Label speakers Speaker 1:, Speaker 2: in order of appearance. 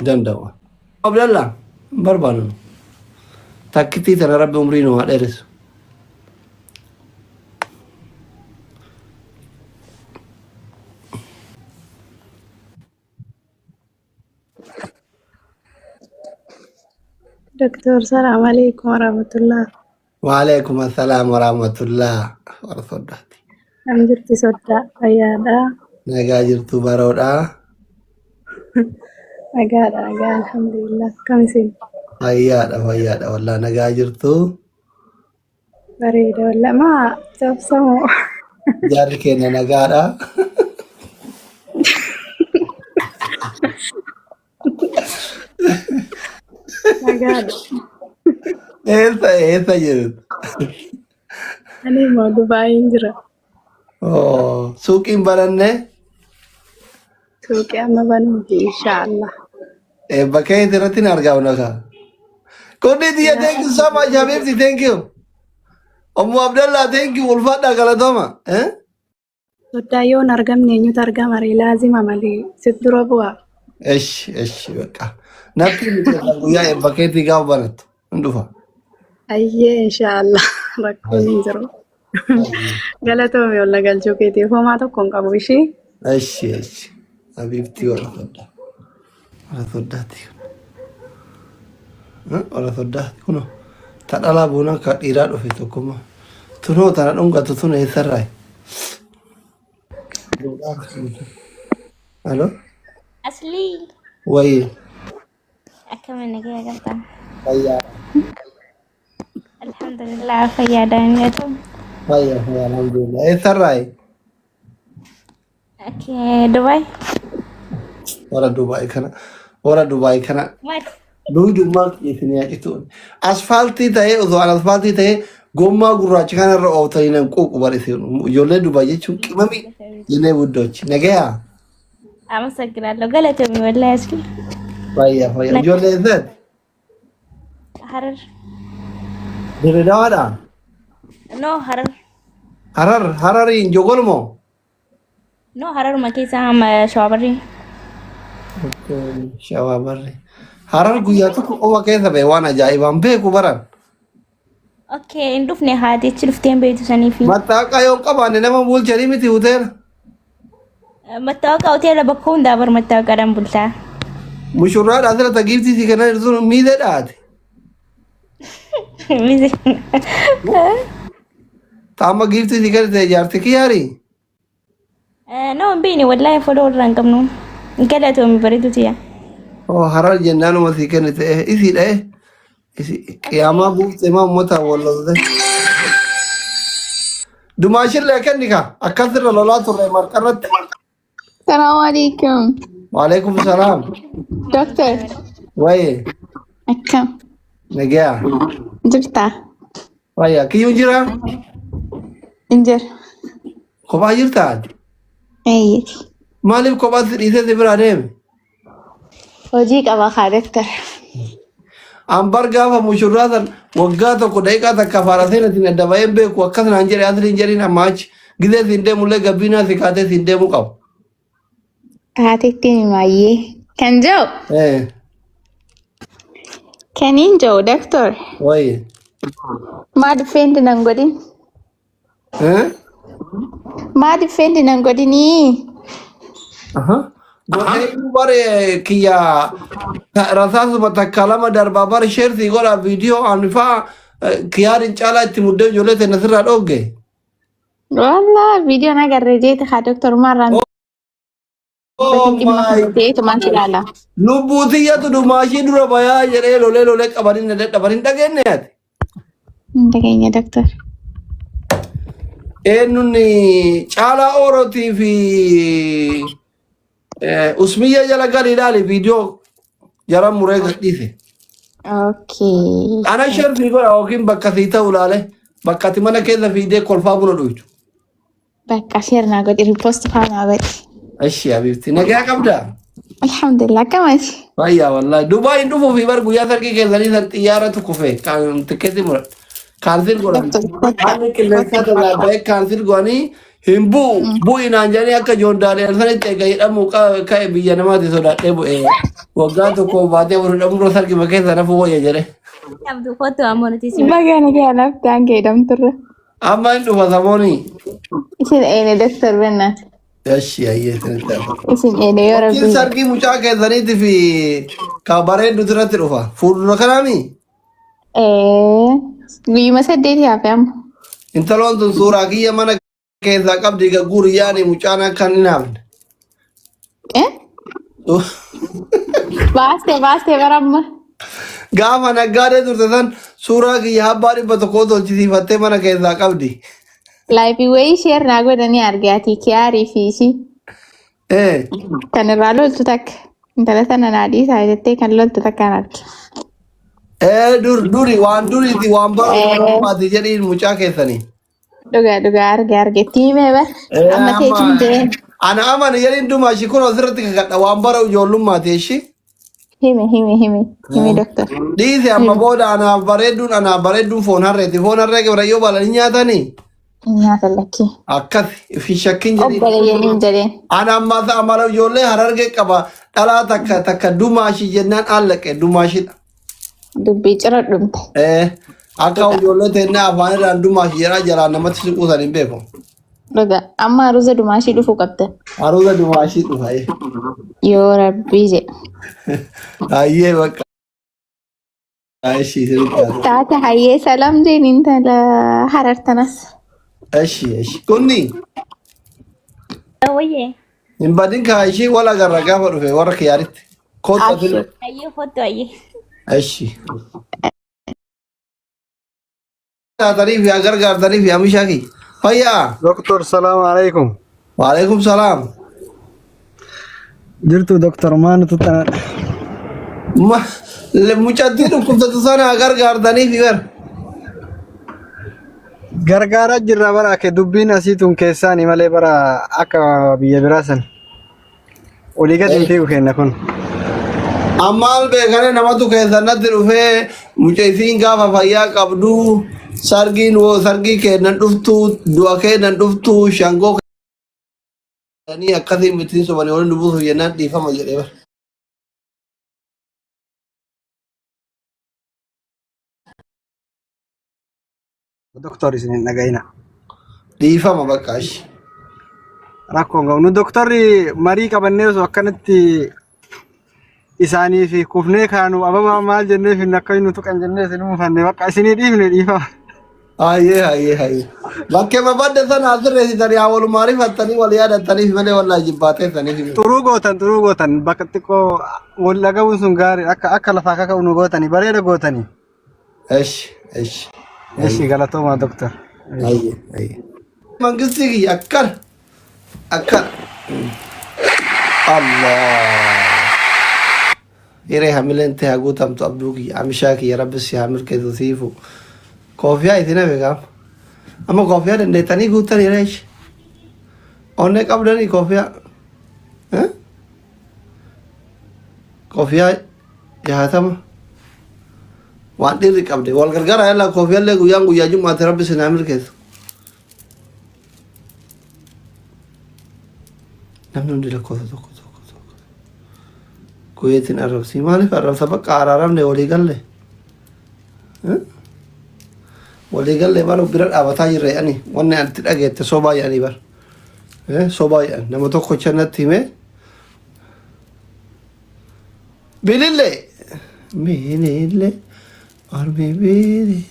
Speaker 1: دندوا قبل الله بربانو تاكتي ترى ربي عمرينو هذا رس
Speaker 2: دكتور السلام عليكم ورحمة الله.
Speaker 1: وعليكم السلام ورحمة الله وبركاته.
Speaker 2: Anjirti soda ayada.
Speaker 1: نجاجر تبارودا
Speaker 2: Agada alhamdulillah. Kami sih
Speaker 1: هيا والله نجاجر تو
Speaker 2: barida wala ma jawab samo.
Speaker 1: جار كنا نجارا
Speaker 2: Agada.
Speaker 1: إيه جرت
Speaker 2: Ani mau Dubai injira.
Speaker 1: أوه سوكين برنة
Speaker 2: Suki amma banu insyaallah.
Speaker 1: بكين ترتين أرجعونا كا كوني دي thank you so much حبيبتي thank you أم عبد الله thank you والفضل كلا دوما
Speaker 2: Soda yo nargam nenyu targam ari lazim amali sidro bua.
Speaker 1: إيش بقى نبتي مثل ويا بكين تيجاو بنت ندوفا
Speaker 2: Ayye insyaallah. Rakun injiro. Galato me wala galcho kiti homa to kon kabu ishi.
Speaker 1: إيش حبيبتي ولا صدقتي ولا صدقتي كنو تدلا بونا كإيراد في توكما تنو ترى نونغا تتونو يسراي الو
Speaker 3: أصلي
Speaker 1: وي
Speaker 3: أكمل نجي قطع
Speaker 1: هيا
Speaker 3: الحمد لله فيا دانيتهم
Speaker 1: هيا الحمد لله يسراي
Speaker 3: أكيد دبي
Speaker 1: ورا دبي كنا
Speaker 3: مات
Speaker 1: دوما يثني أجتون أسفلتي تاي وذو على أسفلتي تاي قوما قراش كان الرؤو تاينم كوك وبارثيون يولد دبي يشوف كمامي يني ودوش نجيا
Speaker 3: أمسك لو قالت ولا أصلي
Speaker 1: هيا يولد ذات
Speaker 3: حرر
Speaker 1: دردادا
Speaker 3: نو حرر
Speaker 1: هررين جوغلمو
Speaker 3: نو حرر ما كيسا هم شوابري
Speaker 1: شوابري هرر قياتك أو كيف بيوانا جايبان بيكو بران
Speaker 3: أوكي ندفني هادي تشرفتين بيتو سني في
Speaker 1: متى كايون كمان نما بول جريمة تيوتر
Speaker 3: متوقع أوتيلا بكون دابر متوقع دم بلتا
Speaker 1: مشورات هذا تجيب تيجي كنا يرزون ميدا دات تاما جيب تيجي كنا تجارتك ياري
Speaker 3: نو بيني والله فلور رانكم نو قالت ومي بريدو تيا
Speaker 1: أو هرر جنانو ما تيجي كنا إيش إيه قيامة بوف تما متى والله ده دماشير لكن نكا أكثر لولا ترى مركرت
Speaker 4: السلام عليكم
Speaker 1: وعليكم السلام
Speaker 4: دكتور
Speaker 1: وين
Speaker 4: أكم
Speaker 1: نجاح
Speaker 4: جبتها
Speaker 1: ويا كيو جرا
Speaker 4: انجر
Speaker 1: كوبا جرتاد
Speaker 4: أي
Speaker 1: مالي كوبا إذا تبرانيم
Speaker 4: وجيك أبغى دكتور
Speaker 1: أمبر جافا مشورات وقاتا كودايكا كفارتين تين الدبايم بيك وكثر أنجري أدري إنجرينا ماتش جدا تندم ولا قبينا ثقاتي تندم وقاو
Speaker 4: هاتكتني معي كان جو
Speaker 1: إيه
Speaker 4: كانين جو دكتور
Speaker 1: وين
Speaker 4: ما دفنت نانغودين
Speaker 1: إيه
Speaker 4: ما دفنت نانغوديني
Speaker 1: أها قولي باري كيا راساس بتكلم در بابار شير تيقول فيديو عن فا كيار إن شاء الله تمدة جولة نصر الأوجي
Speaker 4: والله فيديو أنا قريت خا دكتور مرة
Speaker 1: Oh my
Speaker 4: itu masih lala
Speaker 1: Lubuti ya tu machine dulu bayar jadi lole kabarin dagen ya.
Speaker 4: kayaknya dokter
Speaker 1: Enuni cala oro TV usmiya jala gali dali video jaram murai kadise.
Speaker 4: oke
Speaker 1: Ana share video awokin bakasita ulale bakati mana keza video kolfa buno duitu.
Speaker 4: bakka share nagot repost faham nagot
Speaker 1: Ashi habibti nagaya kabda.
Speaker 4: alhamdulillah kamas
Speaker 1: Vaya wallahi Dubai ndufu fi bar guya sarki ke zali sar tiyara tu kufe kan tiketi mura cancel gora ane kille sata la bay cancel goni Himbu inaan jedhanii akka Joon Daani'el sanitti eega hidhamu ka'e biyya namaatti sodaadhee bu'ee waggaa tokko baatee fudhadhamu sargima keessa nafu wayya jedhe.
Speaker 3: Qabdu foto ammoo nuti si
Speaker 4: Bagaan kee laftaan kee damturre.
Speaker 1: Amma hin dhufa samoonii.
Speaker 4: Isin eene doktor benna.
Speaker 1: Yashi ayyee sanitti.
Speaker 4: Isin eene yoo
Speaker 1: Kin
Speaker 4: rabbi.
Speaker 1: sargii mucaa keessaniitii fi ka bareedduutu irratti dhufa. Fuuldura kanaami.
Speaker 4: Guyyuma 8 hafe amma.
Speaker 1: Intaloon tun suuraa kiyya mana keessaa qabdi guryaani mucaan akka hin hafne.
Speaker 4: Baaste baramma.
Speaker 1: Gaafa naggaadee turte san suuraa kiyya habbaa 100 tolchisiifattee mana keessaa qabdi.
Speaker 4: Laayifi wayii sheer naa godhanii argaati kiyaarii fi ishii. Kan irraa loltu takka. Intala sana naa dhiisaa jettee kan loltu takkaan arge.
Speaker 1: Duri waan duriiti waan barbaadu jedhiin mucaa keessanii.
Speaker 4: Dhugaa arge tiimee bar. Amma teetiin jeen.
Speaker 1: Ana amana jedhiin dumaa ishii kun asirratti kakadha waan bara ijoollummaati ishii.
Speaker 4: Himi doktor.
Speaker 1: Dhiise amma booda anaaf bareedduun foon harreeti. Foon harree kibra yoo balanii nyaatanii.
Speaker 4: Nyaata lakkii.
Speaker 1: Akkasi fi shakkiin jedhiin.
Speaker 4: Obboleeyyan jedheen.
Speaker 1: Ana ammaa amala ijoollee harargee qaba dhalaa takka dumaashii jennaan allaqe dumaashidha.
Speaker 4: Dubbii cira dhumte.
Speaker 1: Akka ijoollee teennee afaan irraan dumaashii jedhaa jalaan namatti siquusan hin beeku.
Speaker 4: Dhugaa amma haruuza dumaashii dhufuu qabda.
Speaker 1: Haruuza dumaashii dhufa.
Speaker 4: Yoo rabbii jedhe.
Speaker 1: Hayyee bakka.
Speaker 4: Taate hayyee salaam jeen intala harartanas.
Speaker 1: Kunni.
Speaker 3: Oye.
Speaker 1: Hin badin kaa ishii wal agarra gaafa dhufe warra kiyyaaritti. Koota fili.
Speaker 3: Ayyee foto ayyee.
Speaker 1: Taatanii fi agargaartanii fi amishaa kiyya. Fayyaa.
Speaker 5: Doktor salaam alaikum.
Speaker 1: Waalaikum salaam.
Speaker 5: Jirtu doktor maanutu tanadha.
Speaker 1: Mucattii dhukkubsatu sana agargaartanii fi bar.
Speaker 5: Gargaaraa jirra bara akka dubbiin asiituun keessaani malee bara akka biyya biraa san. Olii gadi fiigu kenna kun.
Speaker 1: Ammaal beekane namatu keessannatti dhufee mucaysiin gaafa fayyaa qabdu sargii kennan dhuftu du'a kennan dhuftu shangoo kennanii akkasiin mittiin sobanii waliin dubbusuuf jennaan dhiifama jedhee bara.
Speaker 5: Doktor isin hin dhaga'ina.
Speaker 1: Dhiifama bakka ashi.
Speaker 5: Rakkoon qabu. Nu doktorri marii qabannee osoo akkanatti isaanii fi kufnee kaanu ababa maal jennee fi akka inni tuqan jennee isin mufanne bakka isinii dhiifne dhiifama.
Speaker 1: Hayyee. Bakkee babadde sana asirreessitanii haa walumaa rifattanii wal yaadattaniif malee wallaa jibbaateessaniif.
Speaker 5: Xuruu gootan bakka xiqqoo wal dhaga'uun sun gaarii akka lafaa kaka'u nu gootanii bareeda gootanii. Eshi galatooma doktor.
Speaker 1: Mangisti kiyya akkana. Allah. Hiree hamileen ta'e haguutamtu abduu kiyya amishaa kiyya rabbis haa milkeessu siifu. Koofiyaa isin hafe gaaf. Amma koofiyaa dandeettanii guuttanii reesh. Onnee qabdanii koofiyaa. Koofiyaa jahatama. Waan dhiirri qabde wal gargaara yalla koofiyaallee guyyaa jummaatti rabbi isin haa milkeessu. Namni hundi lakkoofsa tokko. Kuyeetiin arrabsii maaliif arrabsa bakka araaramne walii galle? Walii galle bara bira dhaabataa jirre ani wanni anti dhageette sobaa jedhanii bara. Sobaa jedhan nama tokko channatti hime. Bilillee. Ormi bilillee.